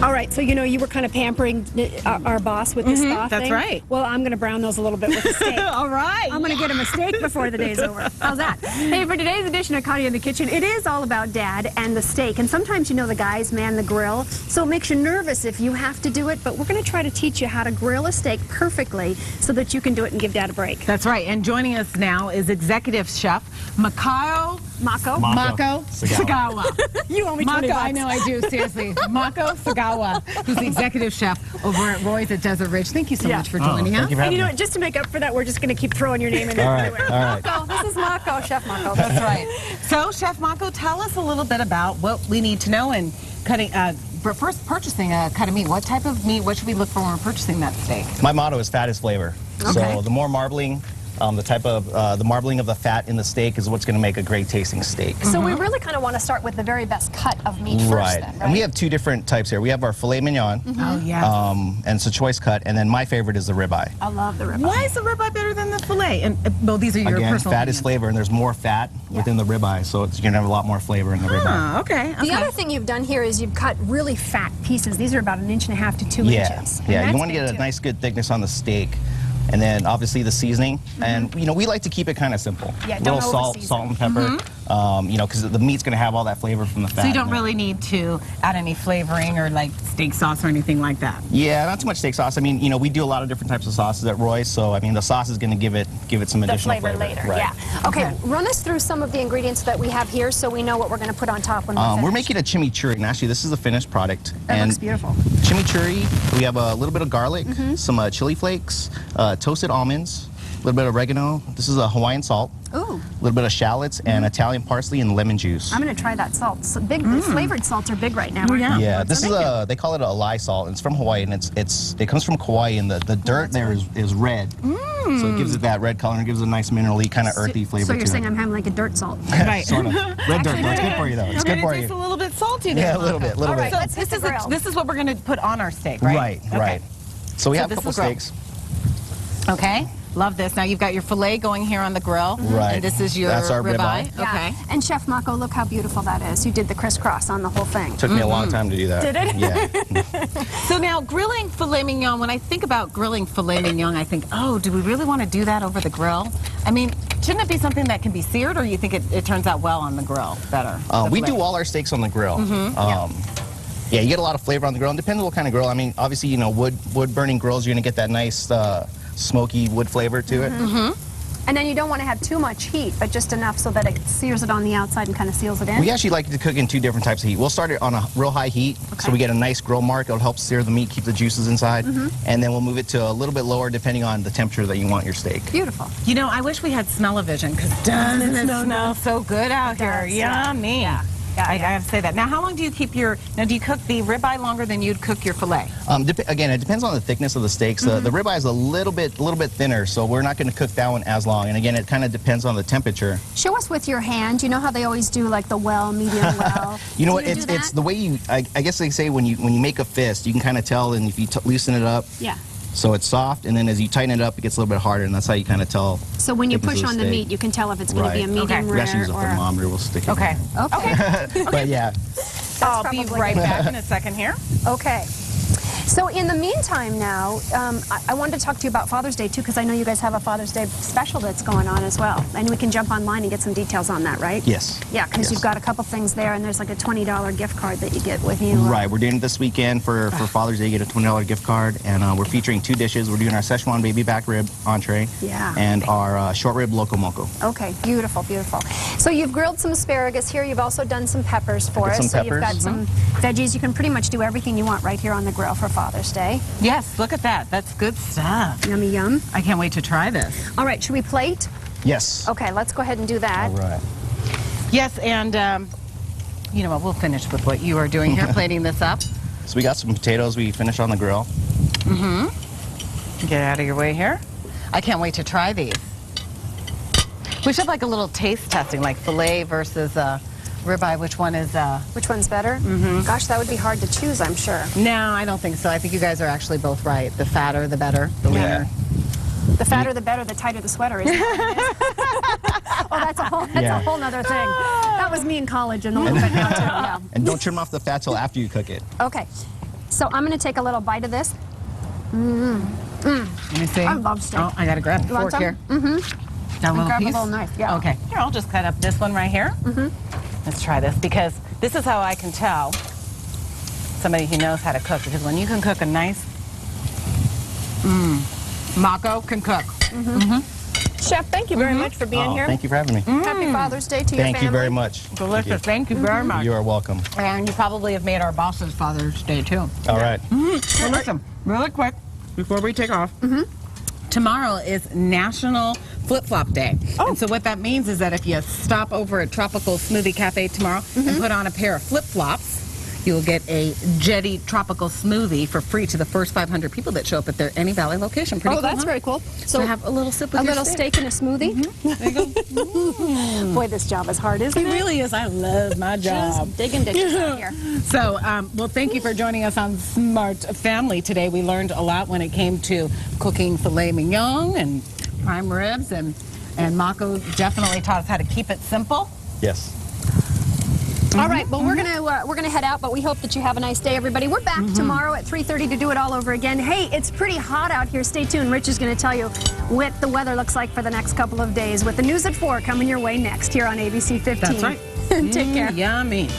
All right, so you know you were kind of pampering our boss with this thaw thing. That's right. Well, I'm going to brown those a little bit with a steak. All right. I'm going to get him a steak before the day's over. How's that? Hey, for today's edition of Connie in the Kitchen, it is all about Dad and the steak. And sometimes, you know, the guys man the grill, so it makes you nervous if you have to do it. But we're going to try to teach you how to grill a steak perfectly so that you can do it and give Dad a break. That's right. And joining us now is executive chef Mako Sagawa. You owe me 20 bucks. I know I do, seriously. Mako Sagawa, who's the executive chef over at Roy's at Desert Ridge. Thank you so much for joining us. And you know what, just to make up for that, we're just going to keep throwing your name in there everywhere. Mako, this is Mako, Chef Mako. That's right. So, Chef Mako, tell us a little bit about what we need to know in cutting, first purchasing a cut of meat. What type of meat, what should we look for when we're purchasing that steak? My motto is fat is flavor. Okay. So the more marbling, the marbling of the fat in the steak is what's going to make a great tasting steak. So we really kind of want to start with the very best cut of meat first then, right? And we have two different types here. We have our filet mignon, Oh, yeah. and it's a choice cut, and then my favorite is the ribeye. I love the ribeye. Why is the ribeye better than the filet? And well, these are your Again, personal fat is opinions. flavor, and there's more fat within the ribeye, so you're going to have a lot more flavor in the ribeye. Ah, okay. The other thing you've done here is you've cut really fat pieces. These are about 1.5 to 2 Yeah, inches. And yeah. You that's want to big, get a too. nice, good thickness on the steak. And then obviously the seasoning, and you know we like to keep it kind of simple. Yeah, little don't salt, over-season. salt and pepper. You know, because the meat's going to have all that flavor from the fat. So you don't in it. really need to add any flavoring or like steak sauce or anything like that. Yeah, not too much steak sauce. I mean, you know, we do a lot of different types of sauces at Roy's, so I mean, the sauce is going to give it some The additional flavor later, Right. yeah. Okay, run us through some of the ingredients that we have here so we know what we're going to put on top when We're we're making a chimichurri, and actually this is the finished product. That and looks beautiful. Chimichurri, we have a little bit of garlic, some chili flakes, toasted almonds, a little bit of oregano. This is a Hawaiian salt. Ooh. A little bit of shallots and Italian parsley and lemon juice. I'm going to try that salt. So big, the flavored salts are big right now. aren't they? Yeah, this is they call it a lye salt. It's from Hawaii, and it comes from Kauai, and the dirt there is red. So it gives it that red color and gives it a nice minerally, kind of earthy flavor So to you're saying it. I'm having like a dirt salt. Right. Sort of. Red dirt, but it's good for you though. It's good for It tastes a you. little bit salty there. Yeah, a little bit, All right, So let's hit the grill. this is what we're going to put on our steak, right? Right, Okay. right. So we have a this couple is grill. steaks. Okay. Love this. Now you've got your filet going here on the grill. Right. And this is your That's our ribeye. Yeah. Okay. And Chef Mako, look how beautiful that is. You did the crisscross on the whole thing. Took me a long time to do that. Did it? Yeah. So now grilling filet mignon, when I think about grilling filet mignon, I think, oh, do we really want to do that over the grill? I mean, shouldn't it be something that can be seared, or you think it turns out well on the grill better? the We filet? do all our steaks on the grill. Yeah, you get a lot of flavor on the grill. And depends on what kind of grill. I mean, obviously, you know, wood burning grills, you're gonna get that nice smoky wood flavor to it. And then you don't want to have too much heat, but just enough so that it sears it on the outside and kind of seals it in. We actually like to cook in two different types of heat. We'll start it on a real high heat, so we get a nice grill mark. It'll help sear the meat, keep the juices inside, and then we'll move it to a little bit lower depending on the temperature that you want your steak. Beautiful. You know, I wish we had smell-o-vision, because doesn't it smell so good out here? does, yeah. Yummy. I have to say that. Now, how long do you keep do you cook the ribeye longer than you'd cook your filet? Again, it depends on the thickness of the steaks. The ribeye is a little bit thinner, so we're not going to cook that one as long. And again, it kind of depends on the temperature. Show us with your hand. You know how they always do like the well, medium well. You know Do what? do It's that? the way you. I guess they say when you make a fist, you can kind of tell, and if you loosen it up, Yeah. so it's soft, and then as you tighten it up, it gets a little bit harder, and that's how you kind of tell. So when you thickness push of on the steak. meat, you can tell if it's going to be a Right. medium Okay. We actually rare use a or a... thermometer. We'll stick it. Okay. in. Okay. But yeah. I'll be probably right good. back in a second here. Okay. So in the meantime now, I wanted to talk to you about Father's Day too, because I know you guys have a Father's Day special that's going on as well. And we can jump online and get some details on that, right? Yes. Yeah, because Yes. you've got a couple things there, and there's like a $20 gift card that you get with you. Right, we're doing it this weekend for Father's Day. You get a $20 gift card, and we're featuring two dishes. We're doing our Szechuan baby back rib entree, Yeah. and our short rib loco moco. Okay, beautiful, beautiful. So you've grilled some asparagus here. You've also done some peppers for us. Some So you've got peppers. some veggies. You can pretty much do everything you want right here on the grill for Father's Day. Yes, look at that. That's good stuff. Yummy, yum. I can't wait to try this. All right, should we plate? Yes. Okay, let's go ahead and do that. All right. Yes, and you know what? We'll finish with what you are doing here, plating this up. So we got some potatoes we finished on the grill. Get out of your way here. I can't wait to try these. We should have like a little taste testing, like filet versus ribeye. Which one is? Which one's better? Gosh, that would be hard to choose, I'm sure. No, I don't think so. I think you guys are actually both right. The fatter, the better, the Yeah. leaner. The fatter the better, the tighter the sweater is. Oh, that's a whole nother thing. That was me in college and a little bit now too. Yeah. And don't trim off the fat till after you cook it. Okay. So I'm going to take a little bite of this. Let me see. I love steak. Oh, I gotta grab the You want fork here. some? That little grab a piece? little knife, yeah. Okay. Here, I'll just cut up this one right here. Let's try this, because this is how I can tell somebody who knows how to cook. Because when you can cook a nice, Mako can cook. Chef, thank you very much for being here. Thank you for having me. Happy Father's Day to your family. Thank you very much. Delicious. Thank you very much. You are welcome. And you probably have made our boss's Father's Day too. All right. Well, listen, really quick, before we take off, tomorrow is National Flip-Flop Day. And so what that means is that if you stop over at Tropical Smoothie Cafe tomorrow and put on a pair of flip-flops, you will get a Jetty Tropical Smoothie for free to the first 500 people that show up at their Any Valley location. Pretty Oh, cool, that's huh? very cool. So have a little sip with a your little steak and a smoothie. There you go. Boy, this job is hard, isn't It it? really is. I love my job. Just digging ditches out here. So, well, thank you for joining us on Smart Family today. We learned a lot when it came to cooking filet mignon and prime ribs, and Mako definitely taught us how to keep it simple. Yes. All right, well, we're gonna head out, but we hope that you have a nice day, everybody. We're back tomorrow at 3:30 to do it all over again. Hey, it's pretty hot out here. Stay tuned. Rich is going to tell you what the weather looks like for the next couple of days with the news at 4 coming your way next here on ABC 15. That's right. Take care. Yummy.